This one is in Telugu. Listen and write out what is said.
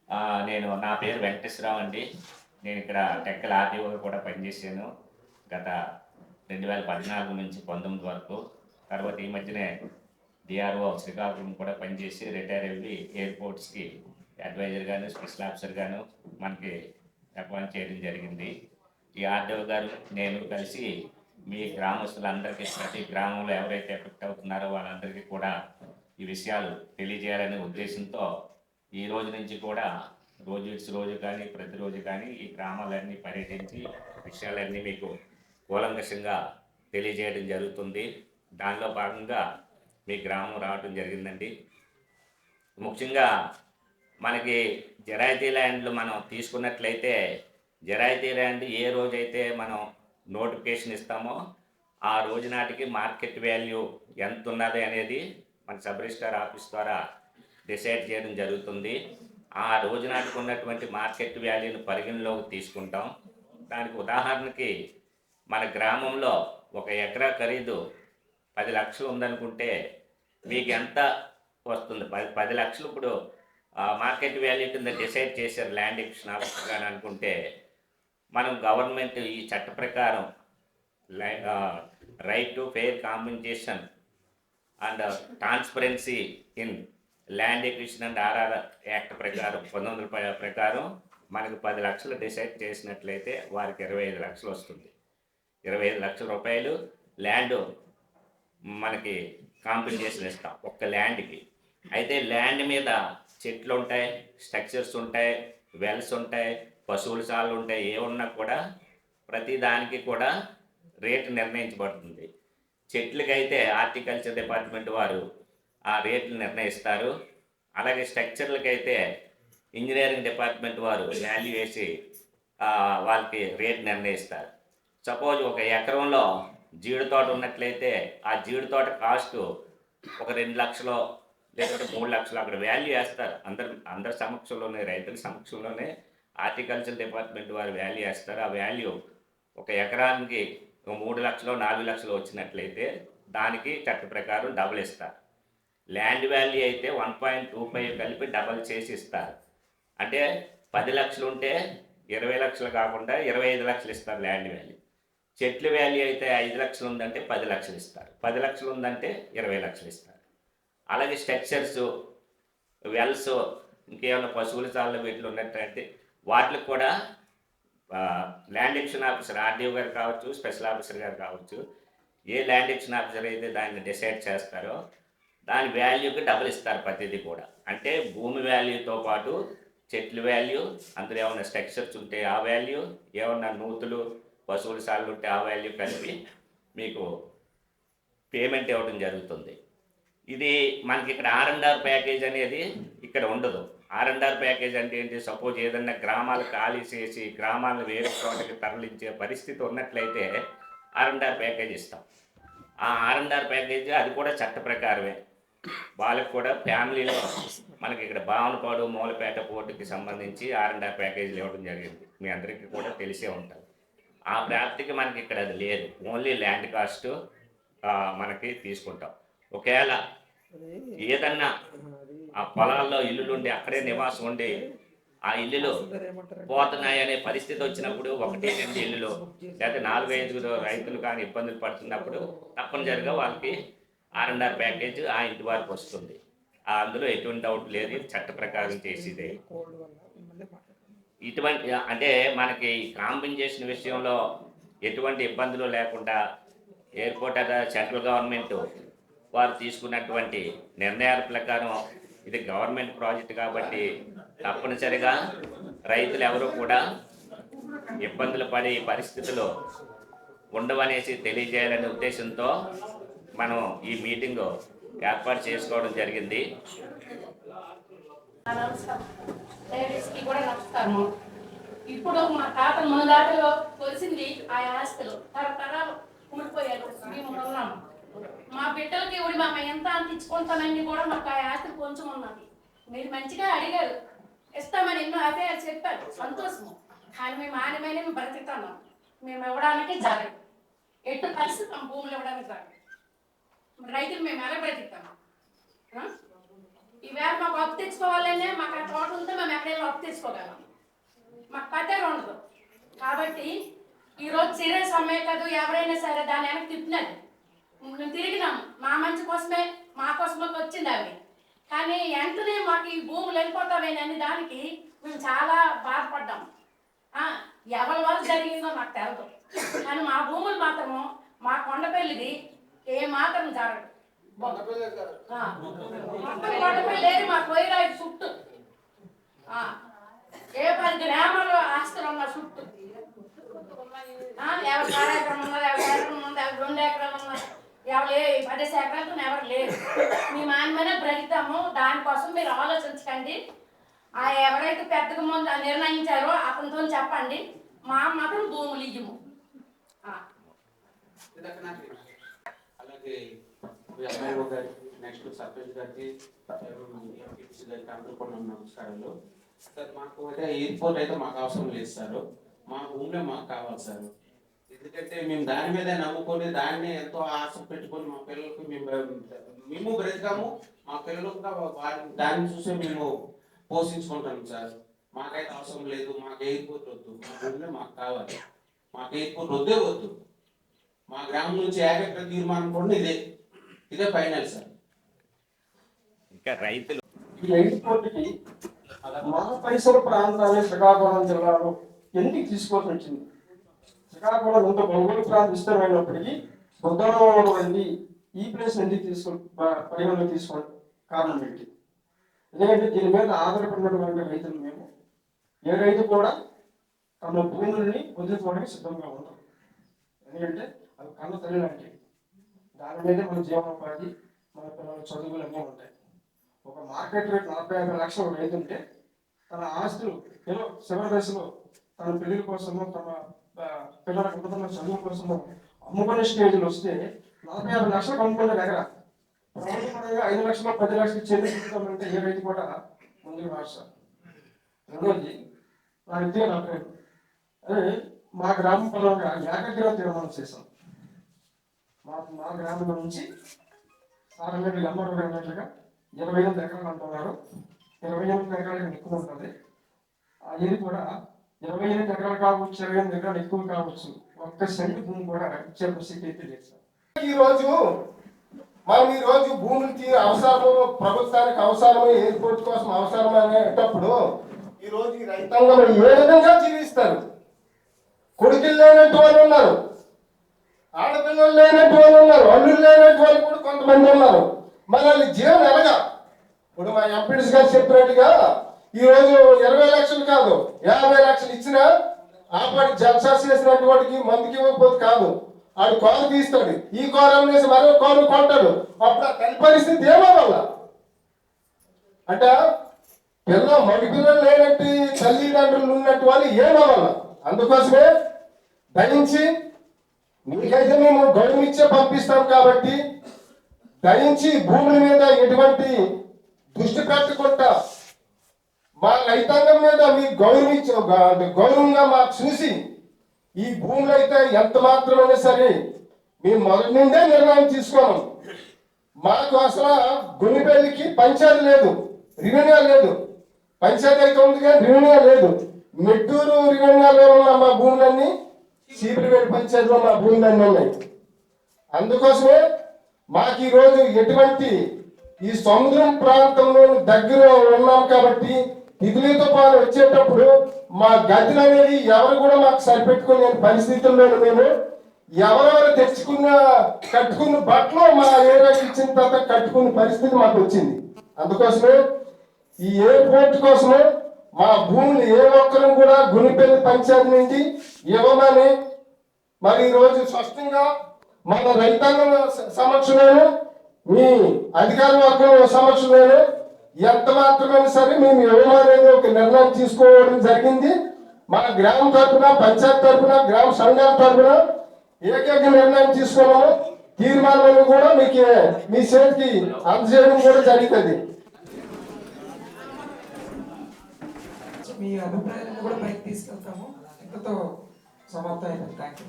నా పేరు వెంకటేశ్వరరావు అండి. నేను ఇక్కడ టెక్కల ఆర్‌డీఓగా కూడా పనిచేశాను. గత 2014 నుంచి 19 వరకు. తర్వాత ఈ మధ్యనే డీఆర్ఓ శ్రీకాకుళం కూడా పనిచేసి రిటైర్ అయ్యి ఎయిర్‌పోర్ట్స్‌కి అడ్వైజర్‌గాను, స్పెషల్ ఆఫీసర్‌గాను మనకి అపాయింట్ చేయడం జరిగింది. ఈ ఆర్‌డీఓ గారు, నేను కలిసి మీ గ్రామస్తులందరికీ ప్రతి గ్రామంలో ఎవరైతే ఎఫెక్ట్ అవుతున్నారో వాళ్ళందరికీ కూడా ఈ విషయాలు తెలియజేయాలనే ఉద్దేశంతో ఈ రోజు నుంచి కూడా రోజు విడిచి రోజు కానీ ప్రతిరోజు కానీ ఈ గ్రామాలన్నీ పర్యటించి విషయాలన్నీ మీకు కూలంకషంగా తెలియజేయడం జరుగుతుంది. దానిలో భాగంగా మీ గ్రామం రావడం జరిగిందండి. ముఖ్యంగా మనకి జరాయితీ ల్యాండ్లు మనం తీసుకున్నట్లయితే జరాయితీ ల్యాండ్ ఏ రోజైతే మనం నోటిఫికేషన్ ఇస్తామో ఆ రోజు నాటికి మార్కెట్ వాల్యూ ఎంత ఉన్నది అనేది మన సబ్ రిజిస్ట్రార్ ఆఫీస్ ద్వారా డిసైడ్ చేయడం జరుగుతుంది. ఆ రోజు నాటికి ఉన్నటువంటి మార్కెట్ వాల్యూని పరిగణలోకి తీసుకుంటాం. దానికి ఉదాహరణకి మన గ్రామంలో ఒక ఎకరా ఖరీదు 10 లక్షలు ఉందనుకుంటే మీకు ఎంత వస్తుంది? 10 లక్షలు ఇప్పుడు మార్కెట్ వాల్యూ కింద డిసైడ్ చేశారు ల్యాండ్ ఎక్విజిషన్ ఆఫీసర్ గారు అనుకుంటే, మనం గవర్నమెంట్ ఈ చట్ట ప్రకారం right to fair compensation and transparency in land acquisition and RR act ప్రకారం 1900 ప్రకారం మనకు 10 లక్షలు డిసైడ్ చేసినట్లయితే వారికి 25 లక్షలు వస్తుంది. 25 లక్షల రూపాయలు ల్యాండ్ మనకి కాంపెన్సేషన్ ఇస్తాం ఒక్క ల్యాండ్కి. అయితే ల్యాండ్ మీద చెట్లు ఉంటాయి, స్ట్రక్చర్స్ ఉంటాయి, వెల్స్ ఉంటాయి, పశువుల సార్లు ఉంటాయి, ఏమున్నా కూడా ప్రతి దానికి కూడా రేటు నిర్ణయించబడుతుంది. చెట్లకైతే హార్టికల్చర్ డిపార్ట్మెంట్ వారు ఆ రేట్లు నిర్ణయిస్తారు. అలాగే స్ట్రక్చర్లకైతే ఇంజనీరింగ్ డిపార్ట్మెంట్ వారు వాల్యూ వేసి వాళ్ళకి రేట్ నిర్ణయిస్తారు. సపోజ్ ఒక ఎకరంలో జీడి తోట ఉన్నట్లయితే ఆ జీడి తోట కాస్ట్ ఒక 2 లక్షలు లేకపోతే 3 లక్షలు అక్కడ వాల్యూ వేస్తారు. అందరి సమక్షంలోనే, రైతుల సమక్షంలోనే హార్టికల్చర్ డిపార్ట్మెంట్ వారు వాల్యూ వేస్తారు. ఆ వాల్యూ ఒక ఎకరానికి 3 లక్షలు 4 లక్షలు వచ్చినట్లయితే దానికి చట్ట ప్రకారం డబుల్ ఇస్తారు. ల్యాండ్ వాల్యూ అయితే 1.25 కలిపి డబల్ చేసి ఇస్తారు. అంటే 10 లక్షలు ఉంటే 20 లక్షలు కాకుండా 25 లక్షలు ఇస్తారు ల్యాండ్ వాల్యూ. చెట్ల వాల్యూ అయితే 5 లక్షలు ఉందంటే 10 లక్షలు ఇస్తారు. 10 లక్షలు ఉందంటే 20 లక్షలు ఇస్తారు. అలాగే స్ట్రక్చర్స్, వెల్స్, ఇంకేమైనా పశువుల చాలు వీటిలో ఉన్నట్టయితే వాటికి కూడా ల్యాండ్ ఎక్విజిషన్ ఆఫీసర్ ఆర్డీఓ గారు కావచ్చు, స్పెషల్ ఆఫీసర్ గారు కావచ్చు, ఏ ల్యాండ్ ఎక్విజిషన్ ఆఫీసర్ అయితే దాన్ని డిసైడ్ చేస్తారో దాని వాల్యూకి డబుల్ ఇస్తారు ప్రతిదీ కూడా. అంటే భూమి వాల్యూతో పాటు చెట్ల వాల్యూ, అందులో ఏమైనా స్ట్రక్చర్స్ ఉంటే ఆ వాల్యూ, ఏమన్నా నూతులు పశువుల సార్లు ఉంటే ఆ వాల్యూ కలిపి మీకు పేమెంట్ ఇవ్వడం జరుగుతుంది. ఇది మనకి ఇక్కడ ఆర్ఎండ్ఆర్ ప్యాకేజ్ అనేది ఇక్కడ ఉండదు. ఆర్ఎండ్ఆర్ ప్యాకేజ్ అంటే ఏంటి? సపోజ్ ఏదన్నా గ్రామాలు ఖాళీ చేసి గ్రామాలను వేరే చోటకి తరలించే పరిస్థితి ఉన్నట్లయితే ఆర్ఎండ్ఆర్ ప్యాకేజ్ ఇస్తాం. ఆ ఆర్ఎండ్ఆర్ ప్యాకేజ్ అది కూడా చట్ట ప్రకారమే. వాళ్ళకి కూడా ఫ్యామిలీలో మనకి ఇక్కడ భావనపాడు, మూలపేట పోర్టుకి సంబంధించి ఆర్ఎండ్ఆర్ ప్యాకేజీలు ఇవ్వడం జరిగింది. మీ అందరికీ కూడా తెలిసే ఉంటుంది. ఆ ప్రాప్తికి మనకి ఇక్కడ అది లేదు. ఓన్లీ ల్యాండ్ కాస్ట్ మనకి తీసుకుంటాం. ఒకవేళ ఏదన్నా ఆ పొలాల్లో ఇల్లులు ఉండి అక్కడే నివాసం ఉండి ఆ ఇల్లులు పోతున్నాయి అనే పరిస్థితి వచ్చినప్పుడు 1-2 ఇల్లులు లేకపోతే 4-5 రైతులు కానీ ఇబ్బందులు పడుతున్నప్పుడు తప్పనిసరిగా వాళ్ళకి ఆర్ఎండ్ఆర్ ప్యాకేజ్ ఆ ఇంటి వారికి వస్తుంది. అందులో ఎటువంటి డౌట్ లేదు, చట్ట ప్రకారం చేసేదే. ఇటువంటి అంటే మనకి కాంపెన్సేషన్ విషయంలో ఎటువంటి ఇబ్బందులు లేకుండా ఎయిర్పోర్ట్ సెంట్రల్ గవర్నమెంట్ వారు తీసుకున్నటువంటి నిర్ణయాల ప్రకారం ఇది గవర్నమెంట్ ప్రాజెక్ట్ కాబట్టి తప్పనిసరిగా రైతులు ఎవరు కూడా ఇబ్బందులు పడే పరిస్థితులు ఉండవనేసి తెలియజేయాలనే ఉద్దేశంతో మనం ఈ మీటింగ్ ఏర్పాటు చేసుకోవడం జరిగింది. ఇప్పుడు మా తాత మన దాటలో కొలిసింది ఆ ఆస్తులు తరతరాలు కూలిపోయారు. మేము ఉన్నాము. మా బిడ్డలకి ఇప్పుడు మా ఎంత అందించుకుంటానని కూడా మాకు ఆ ఆస్తులు కొంచెం ఉన్నది. మీరు మంచిగా అడిగారు, ఇస్తామని ఎన్నో అభిప్రాయాలు చెప్పారు, సంతోషము. కానీ మేము ఆడమైన మేము బ్రతుకుతాము. మేము ఇవ్వడానికి జరగదు. ఎటు పరిస్థితి మా భూములు ఇవ్వడానికి జరగదు. రైతులు మేము ఎలా బ్రతుకుతాము? ఈవేళ మాకు అప్పు తెచ్చుకోవాలనే మాకు ఆ తోట ఉంటే మేము ఎక్కడైనా అప్పు తీసుకోగలం. మాకు పట్టే ఉండదు. కాబట్టి ఈరోజు సీరియస్ అమ్మాయి కదా, ఎవరైనా సరే దాన్ని వెనక్కి తిప్పినది. మేము తిరిగినాము, మా మంచి కోసమే, మా కోసమే వచ్చింది అవి. కానీ వెంటనే మాకు ఈ భూములు వెళ్ళిపోతావేనని దానికి మేము చాలా బాధపడ్డాము. ఎవరి వల్ల జరిగిందో నాకు తెలదు, కానీ మా భూములు మాత్రము మా కొండపల్లిది ఏ మాత్రం జరగదు. మొత్తం కొండపల్లి లేదు, మా కొయ్యరాయి చుట్టూ ఏ 10 గ్రామాలు ఆస్తులు ఉన్న చుట్టూ. ఎవరి 6 ఎకరం ఉన్నది, ఎవరి ఎకరం ఉంది, ఎవరి 2 ఎకరాలు ఉన్నాయి, ఎవరు 10 ఎకరాలతో ఎవరు లేరు. మేము ఆయన మీద బ్రతుకుతాము. దానికోసం మీరు ఆలోచించకండి. ఎవరైతే పెద్దగా ముందు నిర్ణయించారో అతనితో చెప్పండి. మా మాత్రం భూములు ఇయ్యము. అలాగే ఎంఐఓ గారికి, నెక్స్ట్ సర్పంచ్ గారికి, అందరూ కూడా నమస్కారాలు. సార్ మాకు అయితే ఎయిర్పోర్ట్ అయితే మాకు అవసరం లేదు సార్. మా భూమిలో మాకు కావాలి సార్. ఎందుకంటే మేము దాని మీద నమ్ముకొని దాన్ని ఎంతో ఆశ పెట్టుకొని మా పిల్లలకు మేము బ్రతికాము. మా పిల్లలకు దాన్ని చూసి మేము పోషించుకుంటాం సార్. మాకైతే అవసరం లేదు. మాకు ఎయిర్పోర్ట్ వద్దు. మా భూమిలో మాకు కావాలి. మాకు ఎయిర్పోర్ట్ వద్దే వద్దు. మా గ్రామం నుంచి ఏకైక తీర్మానం కూడా ఇదే ఫైనల్ సార్. ఇంకా రైతులు ఈ ఎయిర్పోర్ట్కి మా పరిసర ప్రాంతాలే శ్రీకాకుళం జిల్లాలో ఎందుకు తీసుకోవాల్సి వచ్చింది? శ్రీకాకుళం ఇంత భౌగోళిక ప్రాంతం విస్తరమైనప్పటికీ బుద్ధవరం వెళ్ళి ఈ ప్లేస్ ఎందుకు పరిగణలో తీసుకోవడం కారణం ఏంటి? ఎందుకంటే దీని మీద ఆధారపడినటువంటి రైతులు మేము. ఏ రైతు కూడా తమ భూముల్ని వదులుకోవడానికి సిద్ధంగా ఉంటాం. ఎందుకంటే అవి కన్న తల్లి లాంటివి. దాని మీదే మన జీవనోపాధి, మన పిల్లల చదువులు అన్నీ ఉంటాయి. ఒక మార్కెట్ రేట్ 45 లక్షలు రైతు ఉంటే తన ఆస్తులు చివరి దశలో తన పెళ్లి కోసమో తమ పిల్లల కుటుంబ చదువు కోసమో అమ్ముకునే స్టేజ్లు వస్తే 45 లక్షలకు అమ్ముకునే దగ్గర ప్రభుత్వపరంగా 5 లక్షలు 10 లక్షలు చెల్లించుకుంటామంటే ఏ రైతు కూడా ముందుకు రాస్తారు. రెండోది నా వ్యక్తిగా నా పేరు అదే మా గ్రామం పరంగా ఏకగ్రహ తీర్మానం చేశాం. మా గ్రామం నుంచి సారంగడ్డి గమ్మరు అన్నట్లుగా 28 ఎకరాలు అంటున్నారు. 28 ఎకరాలకు ఎక్కువ ఉంటుంది. ఇది కూడా 28 ఎకరాలు కావచ్చు, 28 ఎకరాలు ఎక్కువ కావచ్చు. ఒక్క సెంటు భూమి కూడా ఇచ్చే పరిస్థితి అయితే లేదు సార్. ఈరోజు భూములకి అవసరము, ప్రభుత్వానికి అవసరము, ఎయిర్పోర్ట్ కోసం అవసరం అనేటప్పుడు ఈరోజు ఈ రైతాంగం ఏ విధంగా జీవిస్తారు? కొడుకులు లేనట్టు వాళ్ళు ఉన్నారు, ఆడపిల్లలు లేనట్టు వాళ్ళు ఉన్నారు, అల్లులు లేనట్టు వాళ్ళు కూడా కొంతమంది ఉన్నారు. మరి వాళ్ళ జీవనం ఎలాగా? ఇప్పుడు మా ఎంపీడీసీ గారు చెప్పినట్టుగా ఈరోజు 20 లక్షలు కాదు 50 లక్షలు ఇచ్చినా ఆపాటి జల్సా చేసినట్టు వాడికి మందుకి ఇవ్వకపోతే కాదు, ఆడు కారు తీస్తాడు, ఈ కారు అమ్మేసి మరో కారు కొంటాడు. అప్పుడు ఆ తల్లి పరిస్థితి ఏమో వల్ల అంటే మగ పిల్లలు లేనట్టు తల్లిదండ్రులు ఉన్నట్టు వాళ్ళు ఏమో వల్ల. అందుకోసమే దయించి మీకైతే మేము గడువు ఇచ్చే పంపిస్తాం కాబట్టి దయించి భూముల మీద ఎటువంటి దృష్టి పెట్టకుండా మా రైతాంగం మీద మీకు గౌరవంగా మాకు చూసి ఈ భూములు అయితే ఎంత మాత్రమైనా సరే మేము మొదటి నుండే నిర్ణయం తీసుకోను. మాకు అసలు గుండెపల్లికి పంచాయతీ లేదు, రెవెన్యూ లేదు. పంచాయతీ అయితే ఉంది కానీ రెవెన్యూ లేదు. మెట్టూరు రెవెన్యూలో ఉన్న మా భూములన్నీ సీపిరిపేట పంచాయతీలో మా భూములన్నీ ఉన్నాయి. అందుకోసమే మాకు ఈరోజు ఎటువంటి ఈ సముద్రం ప్రాంతంలో దగ్గర ఉన్నాం కాబట్టి తిథులి తుఫాను వచ్చేటప్పుడు మా గదులు అనేది ఎవరు కూడా మాకు సరిపెట్టుకునే పరిస్థితుల్లో మేము ఎవరెవరు కట్టుకున్న బట్టలు మా ఏరియాకి ఇచ్చిన తర్వాత కట్టుకునే పరిస్థితి మాకు వచ్చింది. అందుకోసమే ఈ ఎయిర్పోర్ట్ కోసమే మా భూములు ఏ ఒక్కరు కూడా గునిపల్లి పంచాయతీ నుంచి ఇవ్వమని మరి ఈరోజు స్పష్టంగా మన రైతాంగం సమక్షంలోనూ మీ అధికార వర్గం సమక్షంలోనూ ఎంత మాత్రమైనా సరే మేము ఇవ్వమనేది ఒక నిర్ణయం తీసుకోవడం జరిగింది. మా గ్రామం తరఫున, పంచాయతీ తరఫున, గ్రామ సంఘాల తరఫున ఏకైక నిర్ణయం తీసుకున్నాము. తీర్మానాలు కూడా మీకు మీ చేతికి అందజేయడం కూడా జరుగుతుంది. మీ అభిప్రాయాలను కూడా పైకి తీసుకెళ్తాము. ఇంతతో సమాప్తం అయిపోయింది. Thank you.